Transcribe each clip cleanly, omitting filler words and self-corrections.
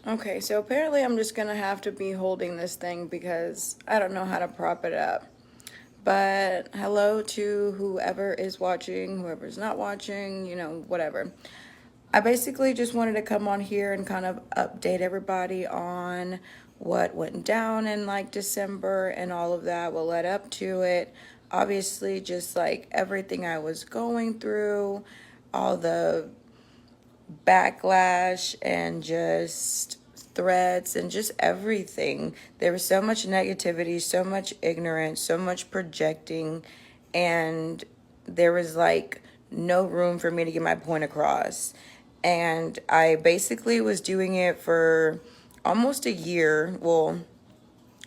Okay, so apparently I'm just gonna have to be holding this thing because I don't know how to prop it up. But hello to whoever is watching, whoever's not watching, whatever. I basically just wanted to come on here and kind of update everybody on what went down in like December and all of that, what led up to it. Obviously, just like everything I was going through, all the backlash and just threats and just everything. There was so much negativity, so much ignorance, so much projecting, and there was like no room for me to get my point across. And I basically was doing it for almost a year. Well,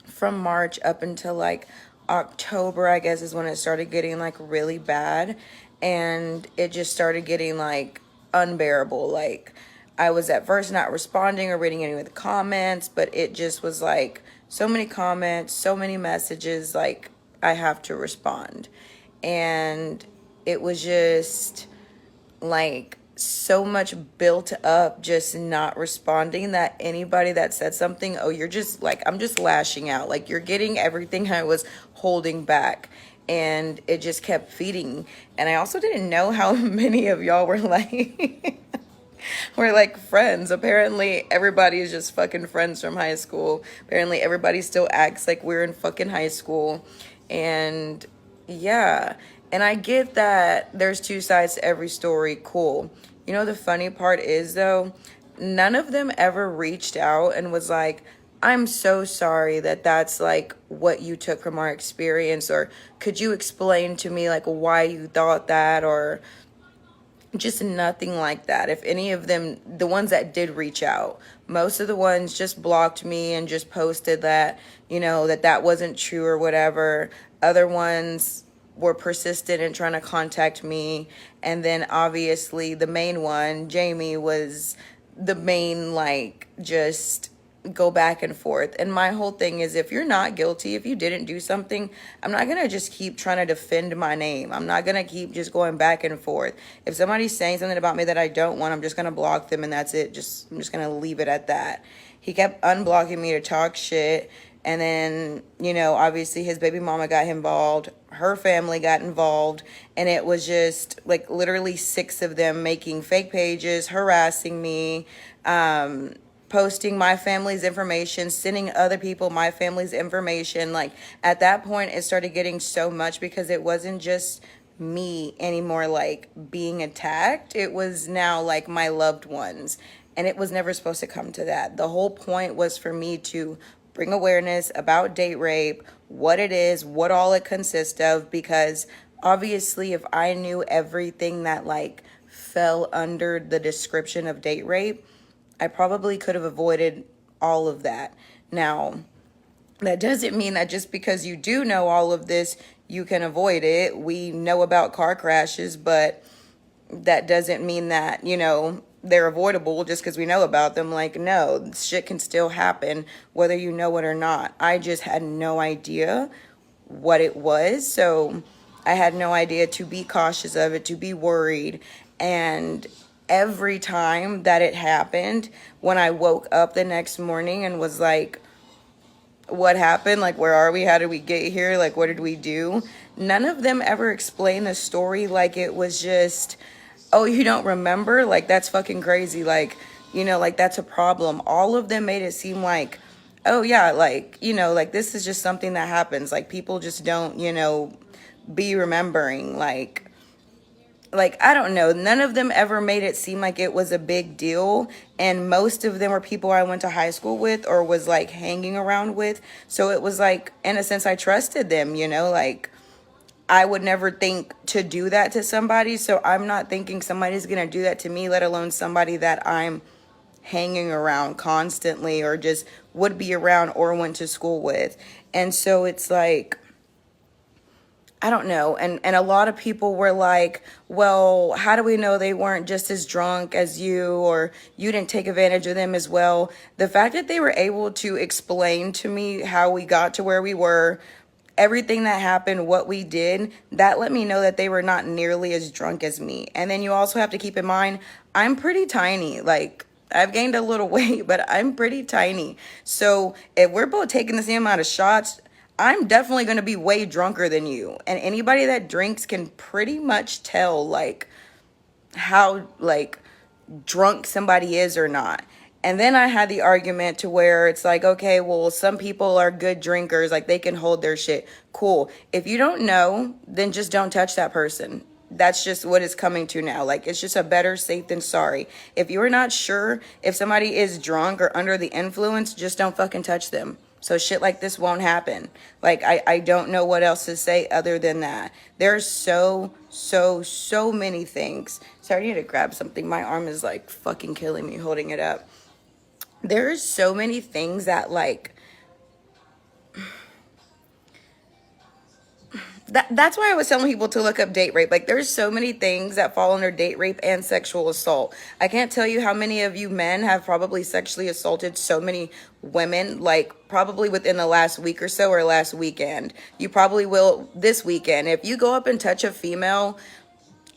from March up until like October, I guess, is when it started getting like really bad. And it just started getting like unbearable. Like, I was at first not responding or reading any of the comments, but it just was like so many comments, so many messages, like, I have to respond. And it was just like so much built up just not responding that anybody that said something, oh, you're just like, I'm just lashing out, like you're getting everything I was holding back. And it just kept feeding. And I also didn't know how many of y'all were like we're like friends. Apparently everybody is just fucking friends from high school. Apparently everybody still acts like we're in fucking high school. And yeah, and I get that there's two sides to every story. Cool. You know, the funny part is though, none of them ever reached out and was like, I'm so sorry that that's like what you took from our experience, or could you explain to me like why you thought that, or just nothing like that. If any of them, the ones that did reach out, most of the ones just blocked me and just posted that, that wasn't true or whatever. Other ones were persistent in trying to contact me. And then obviously the main one, Jamie, was the main, like, just go back and forth. And my whole thing is, if you're not guilty, if you didn't do something, I'm not going to just keep trying to defend my name. I'm not going to keep just going back and forth. If somebody's saying something about me that I don't want, I'm just going to block them and that's it. I'm just going to leave it at that. He kept unblocking me to talk shit. And then, obviously his baby mama got involved. Her family got involved. And it was just like literally 6 of them making fake pages, harassing me, posting my family's information, sending other people my family's information. Like, at that point, it started getting so much because it wasn't just me anymore, like, being attacked. It was now like my loved ones. And it was never supposed to come to that. The whole point was for me to bring awareness about date rape, what it is, what all it consists of, because obviously if I knew everything that like fell under the description of date rape, I probably could have avoided all of that. Now, that doesn't mean that just because you do know all of this, you can avoid it. We know about car crashes, but that doesn't mean that, they're avoidable just because we know about them. Like, no, shit can still happen whether you know it or not. I just had no idea what it was. So I had no idea to be cautious of it, to be worried. And every time that it happened, when I woke up the next morning and was like, what happened? Like, where are we? How did we get here? Like, what did we do? None of them ever explained the story like it was just, oh, you don't remember? Like, that's fucking crazy. Like, like that's a problem. All of them made it seem like, oh yeah, like, like this is just something that happens. Like, people just don't, be remembering. Like, I don't know, none of them ever made it seem like it was a big deal. And most of them were people I went to high school with or was like hanging around with. So it was like, in a sense, I trusted them, like I would never think to do that to somebody. So I'm not thinking somebody's going to do that to me, let alone somebody that I'm hanging around constantly or just would be around or went to school with. And so it's like, I don't know. And a lot of people were like, well, how do we know they weren't just as drunk as you, or you didn't take advantage of them as well? The fact that they were able to explain to me how we got to where we were, everything that happened, what we did, that let me know that they were not nearly as drunk as me. And then you also have to keep in mind, I'm pretty tiny. Like, I've gained a little weight, but I'm pretty tiny. So if we're both taking the same amount of shots, I'm definitely going to be way drunker than you. And anybody that drinks can pretty much tell like how like drunk somebody is or not. And then I had the argument to where it's like, okay, well, some people are good drinkers, like they can hold their shit. Cool. If you don't know, then just don't touch that person. That's just what it's coming to now. Like, it's just a better safe than sorry. If you're not sure if somebody is drunk or under the influence, just don't fucking touch them. So shit like this won't happen. Like, I don't know what else to say other than that. There's so many things. Sorry, I need to grab something. My arm is like fucking killing me holding it up. There's so many things that like that's why I was telling people to look up date rape. Like, there's so many things that fall under date rape and sexual assault. I can't tell you how many of you men have probably sexually assaulted so many women, like probably within the last week or so or last weekend. You probably will this weekend. If you go up and touch a female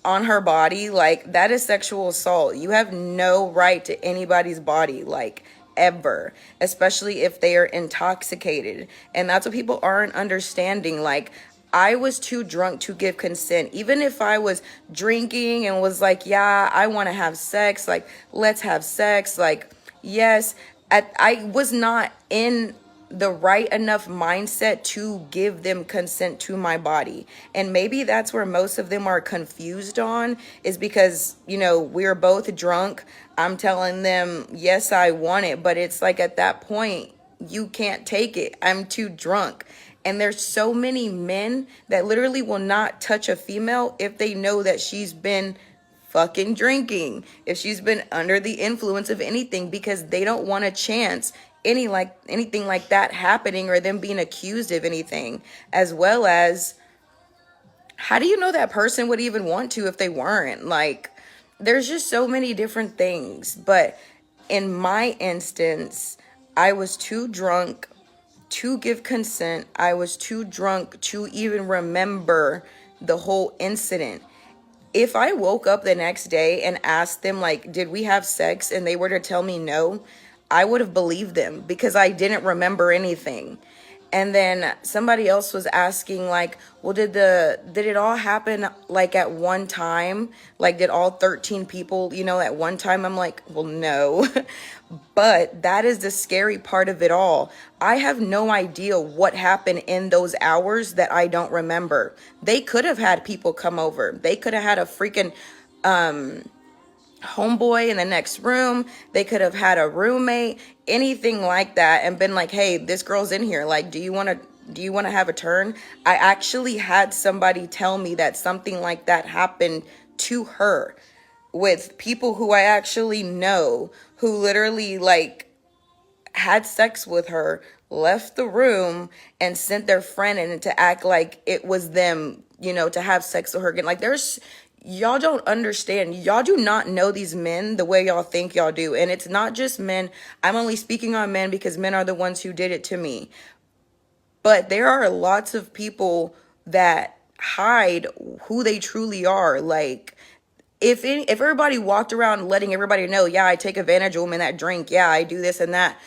on her body, like, that is sexual assault. You have no right to anybody's body, like, ever, especially if they are intoxicated. And that's what people aren't understanding. Like, I was too drunk to give consent. Even if I was drinking and was like, yeah, I want to have sex, like, let's have sex, like, yes, I was not in the right enough mindset to give them consent to my body. And maybe that's where most of them are confused on, is because, you know, we're both drunk. I'm telling them, yes, I want it. But it's like, at that point, you can't take it. I'm too drunk. And there's so many men that literally will not touch a female if they know that she's been fucking drinking, if she's been under the influence of anything, because they don't want a chance anything like that happening or them being accused of anything. As well as, how do you know that person would even want to if they weren't? Like, there's just so many different things. But in my instance, I was too drunk to give consent. I was too drunk to even remember the whole incident. If I woke up the next day and asked them, like, did we have sex, and they were to tell me no, I would have believed them because I didn't remember anything. And then somebody else was asking, like, well, did it all happen like at one time? Like, did all 13 people, you know, at one time? I'm like, well, no. But that is the scary part of it all. I have no idea what happened in those hours that I don't remember. They could have had people come over. They could have had a freaking homeboy in the next room. They could have had a roommate, anything like that, and been like, hey, this girl's in here, like, do you want to have a turn? I actually had somebody tell me that something like that happened to her with people who I actually know, who literally like had sex with her, left the room, and sent their friend in to act like it was them, you know, to have sex with her again. Like, y'all don't understand. Y'all do not know these men the way y'all think y'all do. And it's not just men. I'm only speaking on men because men are the ones who did it to me. But there are lots of people that hide who they truly are. Like, if everybody walked around letting everybody know, yeah, I take advantage of women that drink, yeah, I do this and that,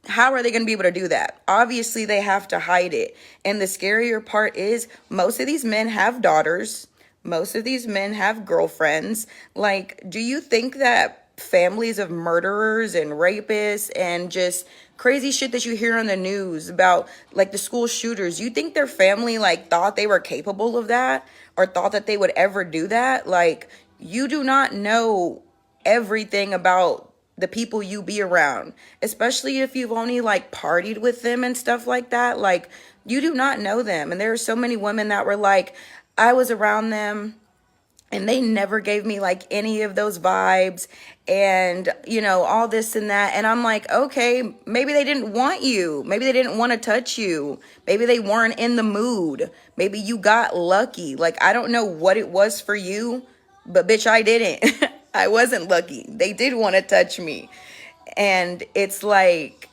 how are they going to be able to do that? Obviously, they have to hide it. And the scarier part is, most of these men have daughters. Most of these men have girlfriends. Like, do you think that families of murderers and rapists and just crazy shit that you hear on the news about, like the school shooters, you think their family like thought they were capable of that or thought that they would ever do that? Like, you do not know everything about the people you be around, especially if you've only like partied with them and stuff like that. Like, you do not know them. And there are so many women that were like, I was around them and they never gave me like any of those vibes and, you know, all this and that. And I'm like, okay, maybe they didn't want you. Maybe they didn't want to touch you. Maybe they weren't in the mood. Maybe you got lucky. Like, I don't know what it was for you, but bitch, I didn't. I wasn't lucky. They did want to touch me. And it's like,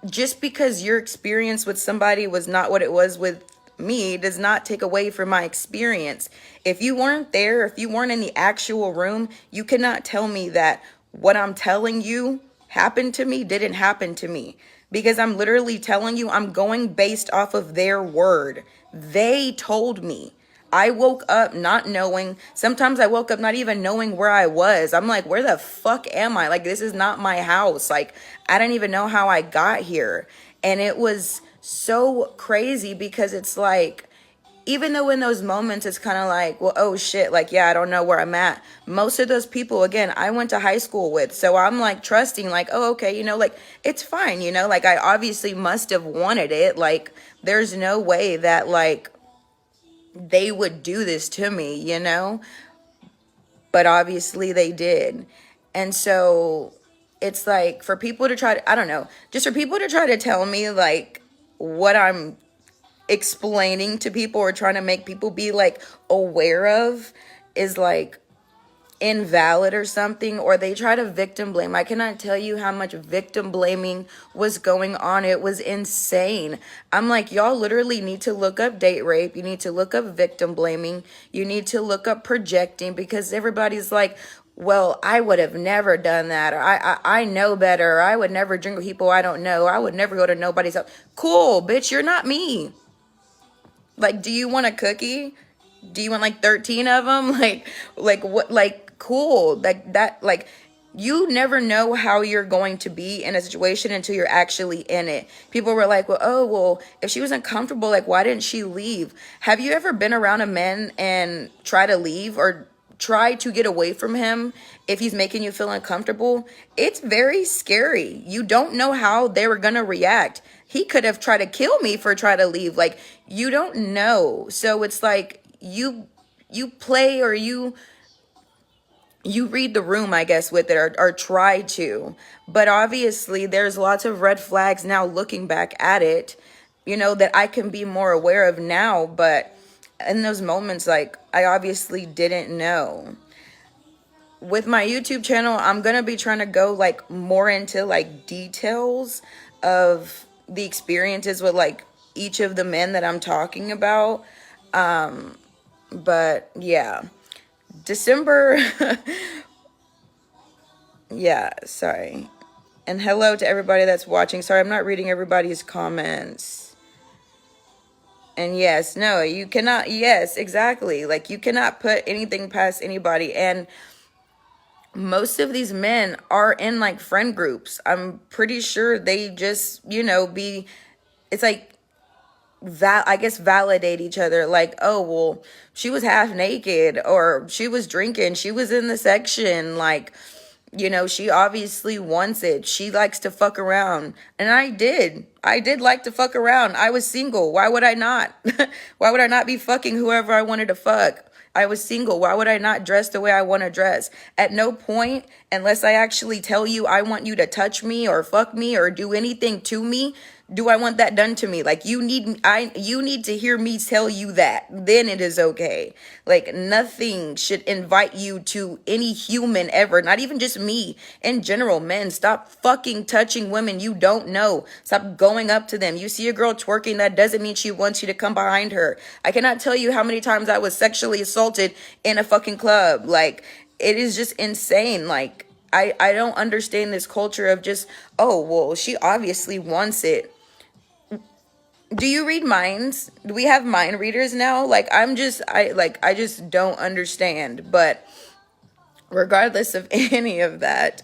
just because your experience with somebody was not what it was with me does not take away from my experience. If you weren't there, if you weren't in the actual room, you cannot tell me that what I'm telling you happened to me didn't happen to me, because I'm literally telling you I'm going based off of their word. They told me. I woke up not knowing. Sometimes I woke up not even knowing where I was. I'm like, where the fuck am I? Like, this is not my house. Like, I didn't even know how I got here. And it was so crazy because it's like, even though in those moments it's kind of like, well, oh shit, like, yeah, I don't know where I'm at. Most of those people, again, I went to high school with. So I'm like trusting, like, oh, okay, like, it's fine, like, I obviously must have wanted it. Like, there's no way that, like, they would do this to me. But obviously they did. And so it's like, for people to try to, I don't know, just for people to try to tell me, like, what I'm explaining to people or trying to make people be, like, aware of is, like, invalid or something, or they try to victim blame. I cannot tell you how much victim blaming was going on. It was insane. I'm like, y'all literally need to look up date rape. You need to look up victim blaming. You need to look up projecting, because everybody's like, well, I would have never done that, or I know better, or I would never drink with people I don't know, I would never go to nobody's house. Cool, bitch, you're not me. Like, do you want a cookie? Do you want like 13 of them? Like what? Like, cool. Like that. Like, you never know how you're going to be in a situation until you're actually in it. People were like, well, if she was uncomfortable, like, why didn't she leave? Have you ever been around a man and try to leave or try to get away from him if he's making you feel uncomfortable? It's very scary. You don't know how they were gonna react. He could have tried to kill me for trying to leave. Like, you don't know. So it's like, you play, or you read the room, I guess, with it, or try to. But obviously there's lots of red flags now looking back at it, that I can be more aware of now. But in those moments, like, I obviously didn't know. With my YouTube channel, I'm gonna be trying to go, like, more into, like, details of the experiences with, like, each of the men that I'm talking about. But yeah, December. Yeah, sorry. And hello to everybody that's watching. Sorry, I'm not reading everybody's comments. And yes, no, you cannot. Yes, exactly. Like, you cannot put anything past anybody. And most of these men are in, like, friend groups. I'm pretty sure they just, it's like, I guess, validate each other. Like, oh, well, she was half naked, or she was drinking, she was in the section, like, she obviously wants it. She likes to fuck around. And I did like to fuck around. I was single. Why would I not? Why would I not be fucking whoever I wanted to fuck? I was single. Why would I not dress the way I want to dress? At no point, unless I actually tell you I want you to touch me or fuck me or do anything to me, do I want that done to me. Like, you need to hear me tell you that. Then it is okay. Like, nothing should invite you to any human ever. Not even just me. In general, men, stop fucking touching women you don't know. Stop going up to them. You see a girl twerking, that doesn't mean she wants you to come behind her. I cannot tell you how many times I was sexually assaulted in a fucking club. Like, it is just insane. Like, I don't understand this culture of just, oh, well, she obviously wants it. Do you read minds? Do we have mind readers now? Like, I just don't understand. But regardless of any of that,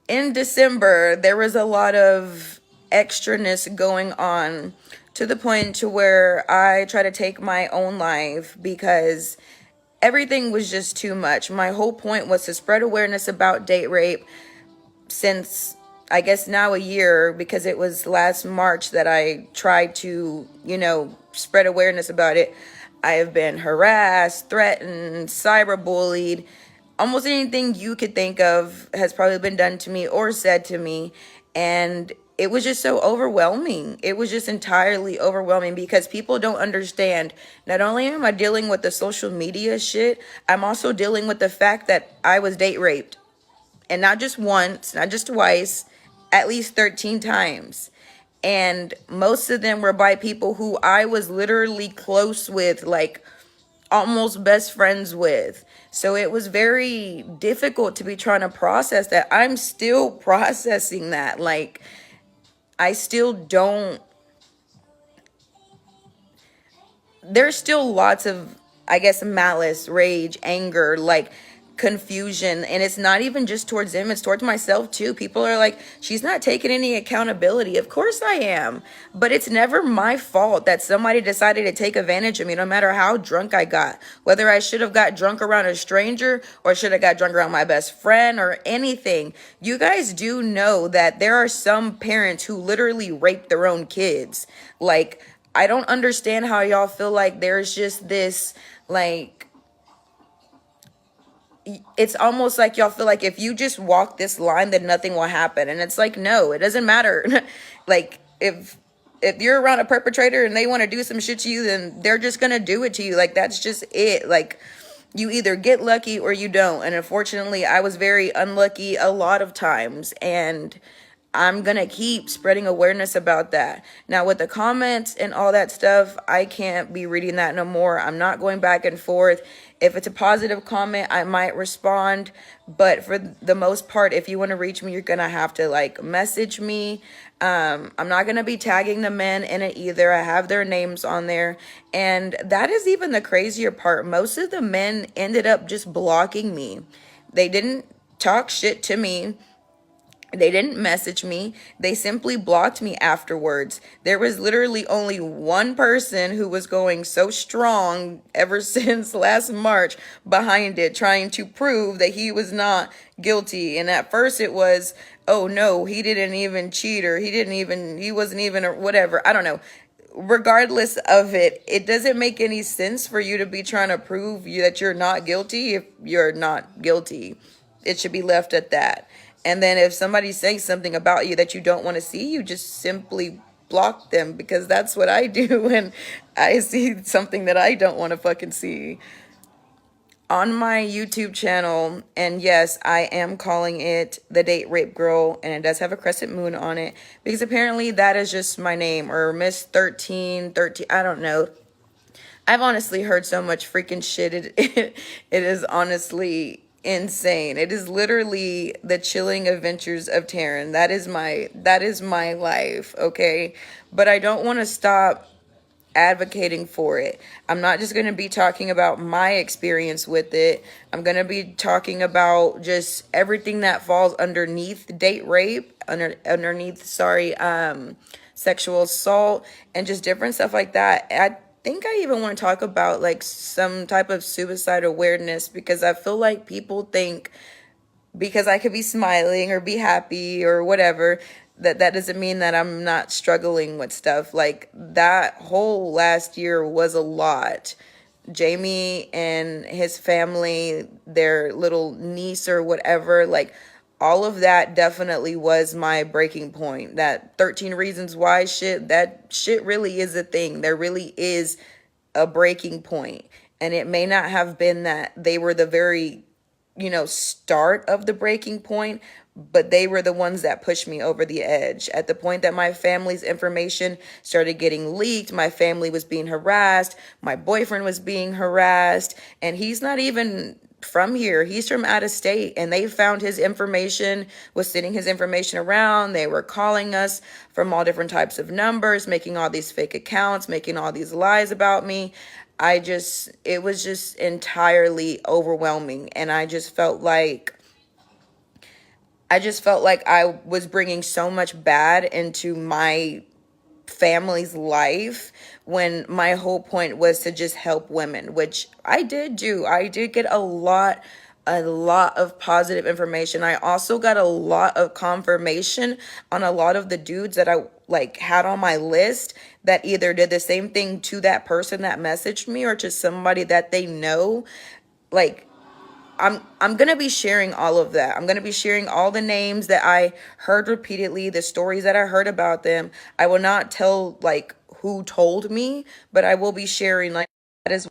in December, there was a lot of extraness going on, to the point to where I try to take my own life because everything was just too much. My whole point was to spread awareness about date rape since, I guess, now a year, because it was last March that I tried to, spread awareness about it. I have been harassed, threatened, cyberbullied. Almost anything you could think of has probably been done to me or said to me. And it was just so overwhelming. It was just entirely overwhelming, because people don't understand. Not only am I dealing with the social media shit, I'm also dealing with the fact that I was date raped. And not just once, not just twice, at least 13 times. And most of them were by people who I was literally close with, like, almost best friends with. So it was very difficult to be trying to process that. I'm still processing that. Like, I still don't, there's still lots of, I guess, malice, rage, anger, like confusion. And it's not even just towards him, it's towards myself too. People are like, she's not taking any accountability. Of course I am. But it's never my fault that somebody decided to take advantage of me, no matter how drunk I got. Whether I should have got drunk around a stranger or should have got drunk around my best friend or anything. You guys do know that there are some parents who literally rape their own kids. Like, I don't understand how y'all feel like there's just this, like, it's almost like y'all feel like if you just walk this line, then nothing will happen. And it's like, no, it doesn't matter. Like, if you're around a perpetrator and they want to do some shit to you, then they're just gonna do it to you. Like, that's just it. Like, you either get lucky or you don't. And unfortunately, I was very unlucky a lot of times. And I'm gonna keep spreading awareness about that. Now, with the comments and all that stuff, I can't be reading that no more. I'm not going back and forth. If it's a positive comment, I might respond. But for the most part, if you want to reach me, you're gonna have to like message me. I'm not gonna be tagging the men in it either. I have their names on there. And that is even the crazier part. Most of the men ended up just blocking me. They didn't talk shit to me. They didn't message me. They simply blocked me afterwards. There was literally only one person who was going so strong ever since last March behind it, trying to prove that he was not guilty. And at first it was, oh no, he didn't even cheat, or he wasn't even, or whatever. I don't know. Regardless of it, it doesn't make any sense for you to be trying to prove that you're not guilty if you're not guilty. It should be left at that. And then if somebody says something about you that you don't want to see, you just simply block them, because that's what I do when I see something that I don't want to fucking see. On my YouTube channel, and yes, I am calling it The Date Rape Girl, and it does have a crescent moon on it, because apparently that is just my name, or Miss 1313, I don't know. I've honestly heard so much freaking shit. It is honestly insane. It is literally the chilling adventures of Taryn. That is my life, okay? But I don't want to stop advocating for it. I'm not just going to be talking about my experience with it. I'm going to be talking about just everything that falls underneath date rape, underneath, sorry, sexual assault, and just different stuff like that. I think I even want to talk about like some type of suicide awareness, because I feel like people think because I could be smiling or be happy or whatever, that doesn't mean that I'm not struggling with stuff. Like, that whole last year was a lot. Jamie and his family, their little niece or whatever, like, all of that definitely was my breaking point. That 13 Reasons Why shit, that shit really is a thing. There really is a breaking point. And it may not have been that they were the very, start of the breaking point, but they were the ones that pushed me over the edge. At the point that my family's information started getting leaked, my family was being harassed, my boyfriend was being harassed, and he's not even from here. He's from out of state, and they found his information, was sending his information around. They were calling us from all different types of numbers, making all these fake accounts, making all these lies about me. It was just entirely overwhelming, and I just felt like I was bringing so much bad into my family's life, when my whole point was to just help women, which I did do. I did get a lot of positive information. I also got a lot of confirmation on a lot of the dudes that I like had on my list, that either did the same thing to that person that messaged me or to somebody that they know. Like, I'm going to be sharing all of that. I'm going to be sharing all the names that I heard repeatedly, the stories that I heard about them. I will not tell like who told me, but I will be sharing like that is.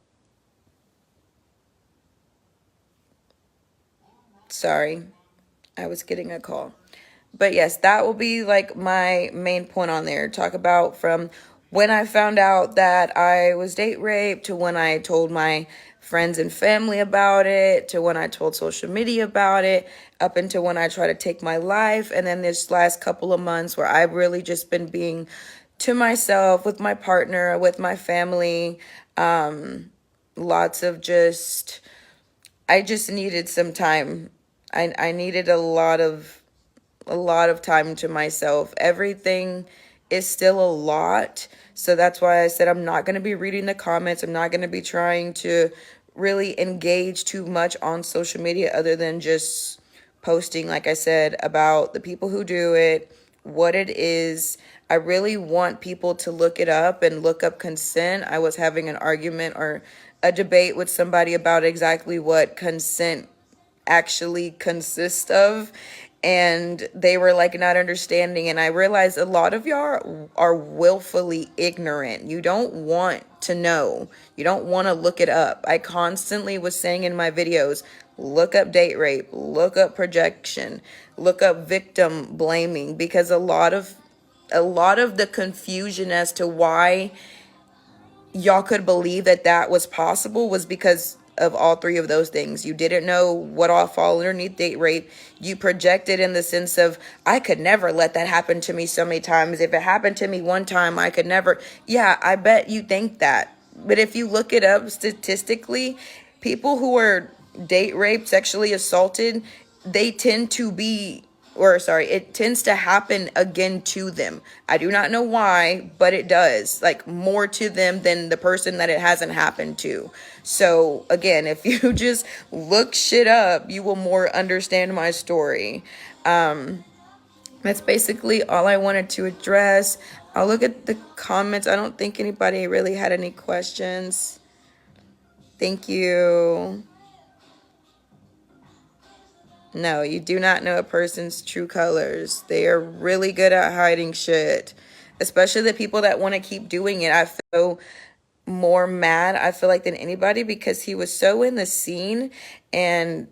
Sorry, I was getting a call. But yes, that will be like my main point on there. Talk about from when I found out that I was date raped, to when I told my friends and family about it, to when I told social media about it, up until when I try to take my life. And then this last couple of months where I've really just been being to myself, with my partner, with my family. Lots of just, I just needed some time. I needed a lot of time to myself. Everything is still a lot. So that's why I said I'm not going to be reading the comments. I'm not going to be trying to really engage too much on social media other than just posting, like I said, about the people who do it, what it is. I really want people to look it up and look up consent. I was having an argument or a debate with somebody about exactly what consent actually consist of, and they were like not understanding. And I realized a lot of y'all are willfully ignorant. You don't want to know, you don't want to look it up. I constantly was saying in my videos, look up date rape, look up projection, look up victim blaming, because a lot of the confusion as to why y'all could believe that that was possible was because of all three of those things. You didn't know what all fall underneath date rape. You projected in the sense of, I could never let that happen to me so many times. If it happened to me one time, I could never. Yeah, I bet you think that. But if you look it up statistically, people who are date raped, sexually assaulted, they tend to be, or sorry, it tends to happen again to them. I do not know why, but it does. Like, more to them than the person that it hasn't happened to. So again, if you just look shit up, you will more understand my story. That's basically all I wanted to address. I'll look at the comments. I don't think anybody really had any questions. Thank you. No, you do not know a person's true colors. They are really good at hiding shit, especially the people that want to keep doing it. I feel more mad, I feel like, than anybody, because he was so in the scene. And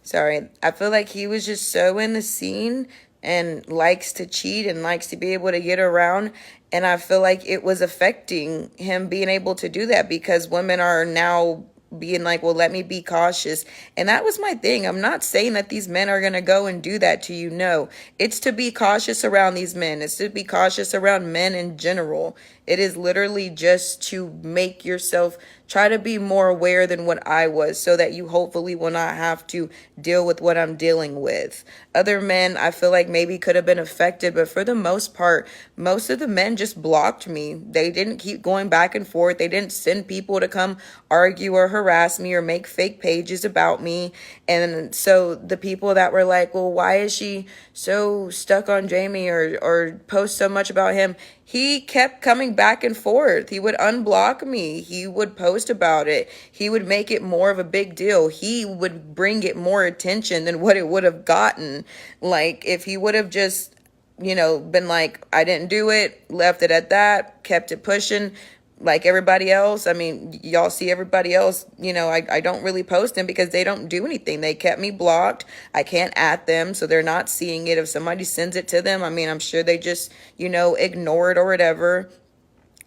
sorry, I feel like he was just so in the scene and likes to cheat and likes to be able to get around. And I feel like it was affecting him being able to do that, because women are now being like, well, let me be cautious. And that was my thing. I'm not saying that these men are going to go and do that to you. No, it's to be cautious around these men. It's to be cautious around men in general. It is literally just to make yourself try to be more aware than what I was, so that you hopefully will not have to deal with what I'm dealing with. Other men, I feel like maybe could have been affected, but for the most part, most of the men just blocked me. They didn't keep going back and forth. They didn't send people to come argue or harass me or make fake pages about me. And so the people that were like, well, why is she so stuck on Jamie or post so much about him? He kept coming back and forth. He would unblock me. He would post about it. He would make it more of a big deal. He would bring it more attention than what it would have gotten. Like, if he would have just, been like, I didn't do it, left it at that, kept it pushing like everybody else. I mean, y'all see everybody else, I don't really post them because they don't do anything. They kept me blocked. I can't at them, so they're not seeing it. If somebody sends it to them, I mean, I'm sure they just, ignore it or whatever.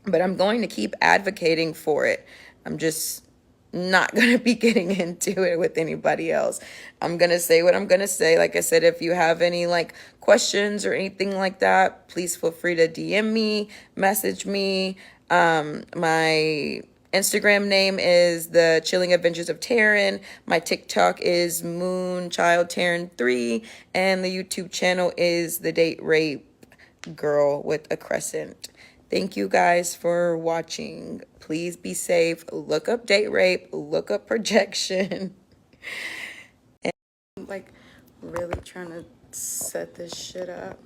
But I'm going to keep advocating for it. I'm just not going to be getting into it with anybody else. I'm going to say what I'm going to say. Like I said, if you have any questions or anything like that, please feel free to DM me, message me. My Instagram name is The Chilling Adventures of Taryn. My TikTok is Moonchild Taryn 3, and the YouTube channel is The Date Rape Girl with a Crescent. Thank you guys for watching. Please be safe. Look up date rape. Look up projection. And I'm really trying to set this shit up.